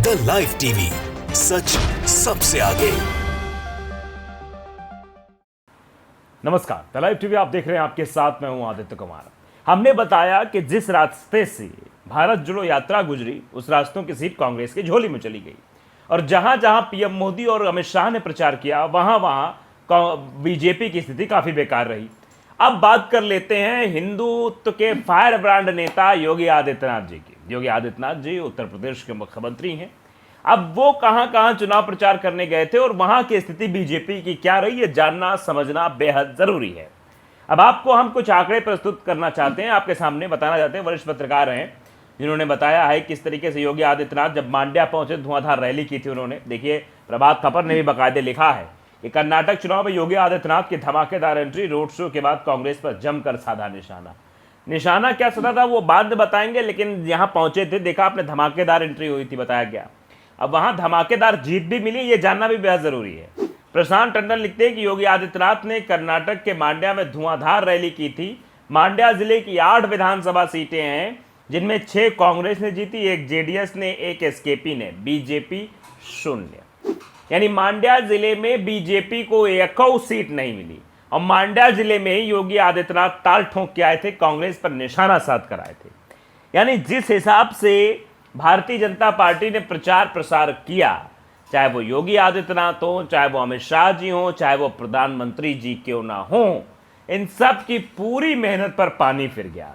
The live TV, सच सबसे आगे। नमस्कार, द लाइव टीवी आप देख रहे हैं, आपके साथ मैं हूं आदित्य कुमार। हमने बताया कि जिस रास्ते से भारत जोड़ो यात्रा गुजरी, उस रास्तों की सीट कांग्रेस की झोली में चली गई और जहां जहां पीएम मोदी और अमित शाह ने प्रचार किया, वहां वहां बीजेपी की स्थिति काफी बेकार रही। अब बात कर लेते हैं हिंदुत्व के फायर ब्रांड नेता योगी आदित्यनाथ जी की। योगी आदित्यनाथ जी उत्तर प्रदेश के मुख्यमंत्री हैं। अब वो कहां कहां चुनाव प्रचार करने गए थे और वहां की स्थिति बीजेपी की क्या रही, ये जानना समझना बेहद जरूरी है। अब आपको हम कुछ आंकड़े प्रस्तुत करना चाहते हैं, आपके सामने बताना चाहते हैं। वरिष्ठ पत्रकार हैं जिन्होंने बताया है किस तरीके से योगी आदित्यनाथ जब मांड्या पहुंचे, धुआंधार रैली की थी उन्होंने। देखिए, प्रभात खबर ने भी बाकायदे लिखा है कि कर्नाटक चुनाव में योगी आदित्यनाथ की धमाकेदार एंट्री, रोड शो के बाद कांग्रेस पर जमकर साधा निशाना। निशाना क्या साधा था वो बाद में बताएंगे, लेकिन यहां पहुंचे थे, देखा आपने, धमाकेदार एंट्री हुई थी, बताया गया। अब वहां धमाकेदार जीत भी मिली, ये जानना भी बेहद जरूरी है। प्रशांत टंडन लिखते हैं कि योगी आदित्यनाथ ने कर्नाटक के मांड्या में धुआंधार रैली की थी। मांड्या जिले की 8 विधानसभा सीटें हैं, जिनमें 6 कांग्रेस ने जीती, 1 जेडीएस ने, 1 एसकेपी ने, बीजेपी 0। यानी मांड्या जिले में बीजेपी को 1 सीट नहीं मिली और मांड्या जिले में योगी आदित्यनाथ ताल ठोंक के आए थे, कांग्रेस पर निशाना साध कर आए थे। यानी जिस हिसाब से भारतीय जनता पार्टी ने प्रचार प्रसार किया, चाहे वो योगी आदित्यनाथ हो, चाहे वो अमित शाह जी हो, चाहे वो प्रधानमंत्री जी क्यों ना हो, इन सब की पूरी मेहनत पर पानी फिर गया।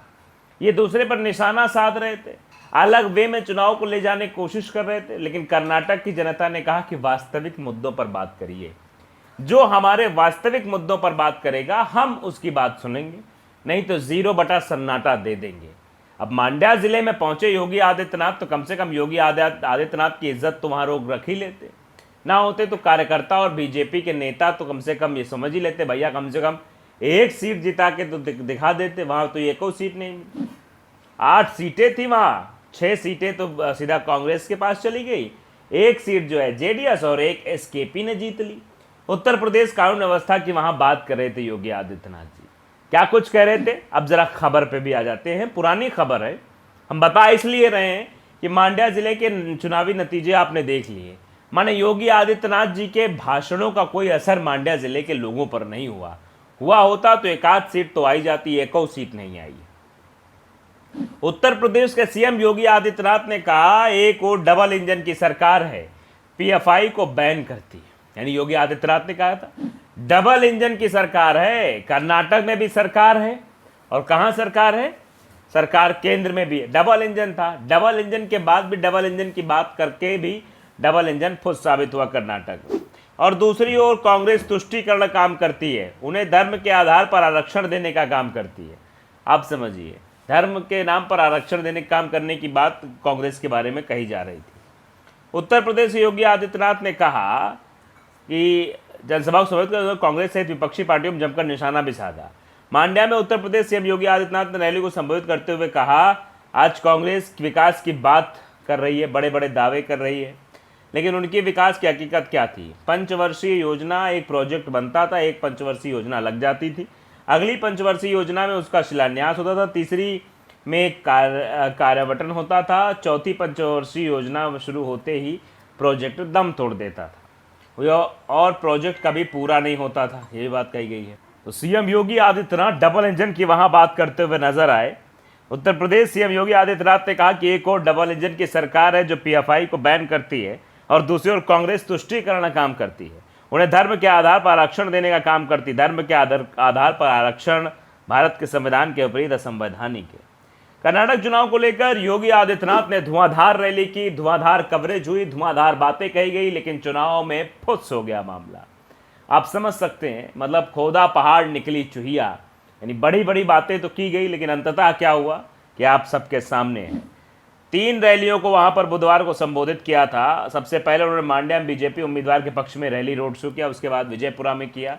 ये दूसरे पर निशाना साध रहे थे, अलग वे में चुनाव को ले जाने की कोशिश कर रहे थे, लेकिन कर्नाटक की जनता ने कहा कि वास्तविक मुद्दों पर बात करिए, जो हमारे वास्तविक मुद्दों पर बात करेगा हम उसकी बात सुनेंगे, नहीं तो 0 बटा सन्नाटा दे देंगे। अब मांड्या जिले में पहुंचे योगी आदित्यनाथ, तो कम से कम योगी आदित्यनाथ की इज्जत तो वहां रोक रख ही लेते। ना होते तो कार्यकर्ता और बीजेपी के नेता तो कम से कम ये समझ ही लेते, भैया कम से कम 1 सीट जिता के तो दिखा देते। वहां तो 1 सीट नहीं मिली, 8 सीटें थी, वहां 6 सीटें तो सीधा कांग्रेस के पास चली गई, 1 सीट जो है जेडीएस और 1 एसकेपी ने जीत ली। उत्तर प्रदेश कानून व्यवस्था की वहां बात कर रहे थे योगी आदित्यनाथ जी, क्या कुछ कह रहे थे। अब जरा खबर पे भी आ जाते हैं, पुरानी खबर है, हम बता इसलिए रहे हैं कि मांड्या जिले के चुनावी नतीजे आपने देख लिए। माने योगी आदित्यनाथ जी के भाषणों का कोई असर मांड्या जिले के लोगों पर नहीं हुआ होता तो 1 सीट तो आई जाती, 1 सीट नहीं आई। उत्तर प्रदेश के सीएम योगी आदित्यनाथ ने कहा, एक और डबल इंजन की सरकार है, पीएफआई को बैन करती है। यानी योगी आदित्यनाथ ने कहा था डबल इंजन की सरकार है। कर्नाटक में भी सरकार है और कहां सरकार है, सरकार केंद्र में भी है। डबल इंजन था, डबल इंजन के बाद भी डबल इंजन की बात करके भी डबल इंजन फुस साबित हुआ कर्नाटक में। और दूसरी ओर कांग्रेस तुष्टीकरण काम करती है, उन्हें धर्म के आधार पर आरक्षण देने का काम करती है। आप समझिए, धर्म के नाम पर आरक्षण देने का काम करने की बात कांग्रेस के बारे में कही जा रही थी। उत्तर प्रदेश योगी आदित्यनाथ ने कहा कि जनसभा को संबोधित कर कांग्रेस सहित विपक्षी पार्टियों में जमकर निशाना भी साधा। मांड्या में उत्तर प्रदेश सीएम योगी आदित्यनाथ ने रैली को संबोधित करते हुए कहा, आज कांग्रेस विकास की बात कर रही है, बड़े बड़े दावे कर रही है, लेकिन उनकी विकास की हकीकत क्या थी। पंचवर्षीय योजना, एक प्रोजेक्ट बनता था, एक पंचवर्षीय योजना लग जाती थी, अगली पंचवर्षीय योजना में उसका शिलान्यास होता था, तीसरी में कार्यान्वयन होता था, चौथी पंचवर्षीय योजना शुरू होते ही प्रोजेक्ट दम तोड़ देता था और प्रोजेक्ट कभी पूरा नहीं होता था, ये बात कही गई है। तो CM Yogi Adityanath double engine की वहां बात करते हुए नजर आए। उत्तर प्रदेश सीएम योगी आदित्यनाथ ने कहा कि एक और डबल इंजन की सरकार है जो पीएफआई को बैन करती है और दूसरी ओर कांग्रेस तुष्टीकरण का काम करती है, उन्हें धर्म के आधार पर आरक्षण देने का काम करती। धर्म के आधार पर आरक्षण भारत के संविधान के विपरीत असंवैधानिक है। कर्नाटक चुनाव को लेकर योगी आदित्यनाथ ने धुआंधार रैली की, धुआंधार कवरेज हुई, धुआंधार बातें कही गई, लेकिन चुनाव में फुस हो गया मामला। आप समझ सकते हैं, मतलब खोदा पहाड़ निकली चुहिया। यानी बड़ी बड़ी बातें तो की गई, लेकिन अंततः क्या हुआ कि आप सबके सामने है। 3 रैलियों को वहां पर बुधवार को संबोधित किया था। सबसे पहले उन्होंने मांड्या में बीजेपी उम्मीदवार के पक्ष में रैली रोड शो किया, उसके बाद विजयपुरा में किया,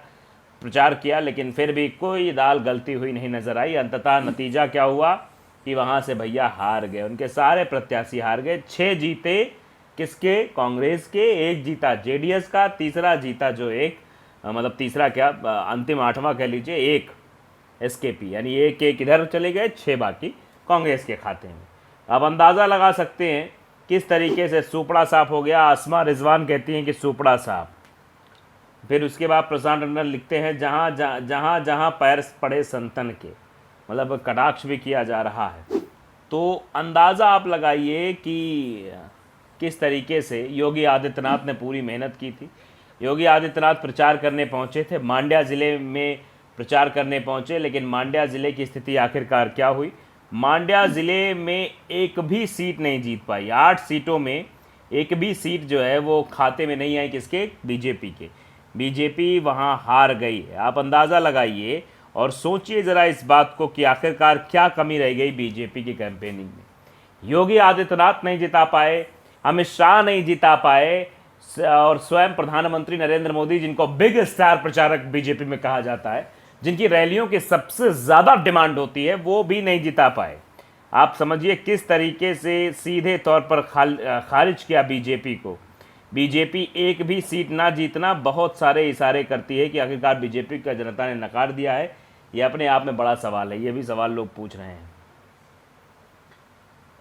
प्रचार किया, लेकिन फिर भी कोई दाल गलती हुई नहीं नजर आई। अंततः नतीजा क्या हुआ कि वहां से भैया हार गए, उनके सारे प्रत्याशी हार गए। 6 जीते किसके, कांग्रेस के, 1 जीता जेडीएस का, तीसरा जीता जो एक मतलब तीसरा क्या अंतिम 8वां कह लीजिए, 1 एसकेपी, यानी 1 इधर चले गए, 6 बाकी कांग्रेस के खाते में। अब अंदाज़ा लगा सकते हैं किस तरीके से सुपड़ा साफ हो गया। आसमा रिजवान कहती हैं कि सुपड़ा साफ। फिर उसके बाद प्रशांत टंडन लिखते हैं जहाँ जहाँ जहाँ पैर पड़े संतन के, मतलब कटाक्ष भी किया जा रहा है। तो अंदाज़ा आप लगाइए कि किस तरीके से योगी आदित्यनाथ ने पूरी मेहनत की थी। योगी आदित्यनाथ प्रचार करने पहुंचे थे, मांड्या ज़िले में प्रचार करने पहुंचे, लेकिन मांड्या ज़िले की स्थिति आखिरकार क्या हुई। मांड्या ज़िले में एक भी सीट नहीं जीत पाई। 8 सीटों में एक भी सीट जो है वो खाते में नहीं आई, किसके, बीजेपी के। बीजेपी वहां हार गई है। आप अंदाज़ा लगाइए और सोचिए ज़रा इस बात को कि आखिरकार क्या कमी रह गई बीजेपी की कैंपेनिंग में। योगी आदित्यनाथ नहीं जिता पाए, अमित शाह नहीं जिता पाए, और स्वयं प्रधानमंत्री नरेंद्र मोदी, जिनको बिग स्टार प्रचारक बीजेपी में कहा जाता है, जिनकी रैलियों की सबसे ज़्यादा डिमांड होती है, वो भी नहीं जिता पाए। आप समझिए किस तरीके से सीधे तौर पर खारिज किया बीजेपी को। बीजेपी एक भी सीट ना जीतना बहुत सारे इशारे करती है कि आखिरकार बीजेपी का जनता ने नकार दिया है। ये अपने आप में बड़ा सवाल है, ये भी सवाल लोग पूछ रहे हैं।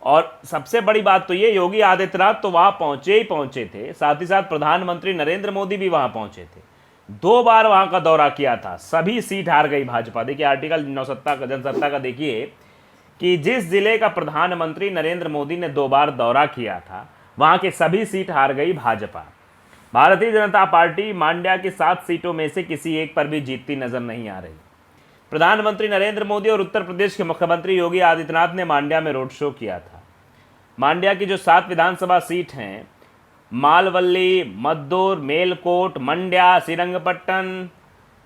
और सबसे बड़ी बात तो ये, योगी आदित्यनाथ तो वहां पहुंचे ही पहुंचे थे, साथ ही साथ प्रधानमंत्री नरेंद्र मोदी भी वहां पहुंचे थे। 2 बार वहां का दौरा किया था, सभी सीट हार गई भाजपा। देखिए आर्टिकल जनसत्ता का देखिए कि जिस जिले का प्रधानमंत्री नरेंद्र मोदी ने 2 बार दौरा किया था, वहां के सभी सीट हार गई भाजपा। भारतीय जनता पार्टी मांड्या की 7 सीटों में से किसी एक पर भी जीतती नजर नहीं आ रही। प्रधानमंत्री नरेंद्र मोदी और उत्तर प्रदेश के मुख्यमंत्री योगी आदित्यनाथ ने मांड्या में रोड शो किया था। मांड्या की जो 7 विधानसभा सीट हैं, मालवल्ली, मद्दूर, मेलकोट, मंड्या, श्रीरंगपट्टन,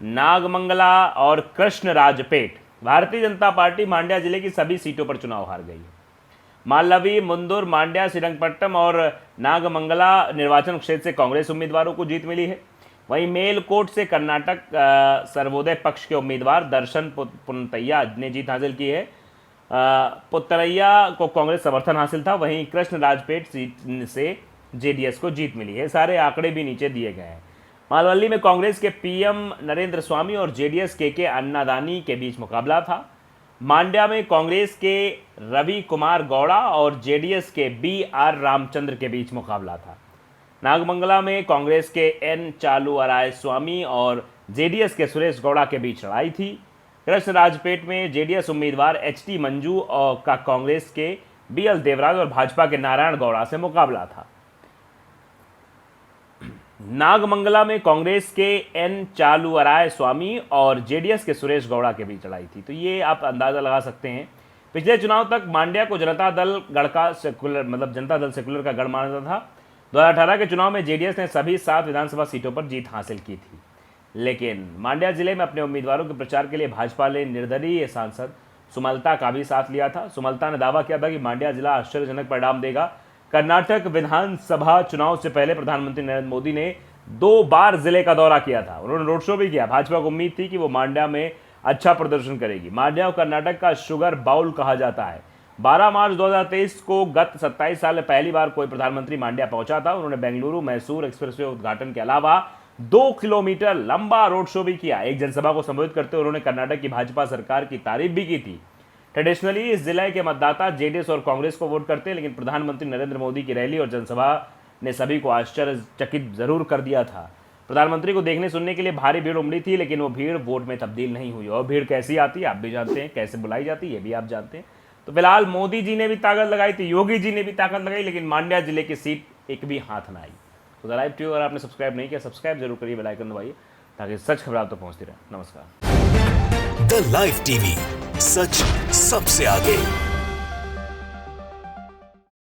नागमंगला और कृष्णराजपेट, भारतीय जनता पार्टी मांड्या जिले की सभी सीटों पर चुनाव हार गई है। मालवी, मुंदूर, मांड्या, श्रीरंगपट्टम और नागमंगला निर्वाचन क्षेत्र से कांग्रेस उम्मीदवारों को जीत मिली है। वहीं मेलकोट से कर्नाटक सर्वोदय पक्ष के उम्मीदवार दर्शन पुनतैया ने जीत हासिल की है। पुतरैया को कांग्रेस समर्थन हासिल था। वहीं कृष्णराजपेट सीट से जेडीएस को जीत मिली है। सारे आंकड़े भी नीचे दिए गए हैं। मालवल्ली में कांग्रेस के पीएम नरेंद्र स्वामी और जेडीएस के अन्नादानी के बीच मुकाबला था। मांड्या में कांग्रेस के रवि कुमार गौड़ा और जेडीएस के बीआर रामचंद्र के बीच मुकाबला था। नागमंगला में कांग्रेस के एन चालुवराय स्वामी और जेडीएस के सुरेश गौड़ा के बीच लड़ाई थी। कृष्णराजपेट में जेडीएस उम्मीदवार एचटी मंजू और का कांग्रेस के बीएल देवराज और भाजपा के नारायण गौड़ा से मुकाबला था। नागमंगला में कांग्रेस के एन चालुवराय स्वामी और जेडीएस के सुरेश गौड़ा के बीच लड़ाई थी। तो ये आप अंदाजा लगा सकते हैं। पिछले चुनाव तक मांड्या को जनता दल गढ़ का सेकुलर, मतलब जनता दल सेकुलर का गढ़ माना जाता था। 2018 के चुनाव में जेडीएस ने सभी 7 विधानसभा सीटों पर जीत हासिल की थी। लेकिन मांड्या जिले में अपने उम्मीदवारों के प्रचार के लिए भाजपा ने निर्दलीय सांसद सुमलता का भी साथ लिया था। सुमलता ने दावा किया था कि मांड्या जिला आश्चर्यजनक परिणाम देगा। कर्नाटक विधानसभा चुनाव से पहले प्रधानमंत्री नरेंद्र मोदी ने 2 बार जिले का दौरा किया था। उन्होंने रोड शो भी किया। भाजपा को उम्मीद थी कि वो मांड्या में अच्छा प्रदर्शन करेगी। मांड्या को कर्नाटक का शुगर बाउल कहा जाता है। 12 मार्च 2023 को गत 27 साल में पहली बार कोई प्रधानमंत्री मांड्या पहुंचा था। उन्होंने बेंगलुरु मैसूर एक्सप्रेसवे उद्घाटन के अलावा 2 किलोमीटर लंबा रोड शो भी किया। एक जनसभा को संबोधित करते हुए उन्होंने कर्नाटक की भाजपा सरकार की तारीफ भी की थी। ट्रेडिशनली इस जिले के मतदाता जेडीएस और कांग्रेस को वोट करते हैं, लेकिन प्रधानमंत्री नरेंद्र मोदी की रैली और जनसभा ने सभी को आश्चर्यचकित जरूर कर दिया था। प्रधानमंत्री को देखने सुनने के लिए भारी भीड़ उमड़ी थी, लेकिन वो भीड़ वोट में तब्दील नहीं हुई। और भीड़ कैसी आती है आप भी जानते हैं, कैसे बुलाई जाती है ये भी आप जानते हैं। तो फिलहाल मोदी जी ने भी ताकत लगाई थी, योगी जी ने भी ताकत लगाई, लेकिन मांड्या जिले की सीट एक भी हाथ ना आई। तो द लाइव टीवी अगर आपने सब्सक्राइब नहीं किया, सब्सक्राइब जरूर करिए, बेल आइकन दबाइए ताकि सच खबर आप तक पहुंचती रहे। नमस्कार। द लाइव टीवी, सच सबसे आगे।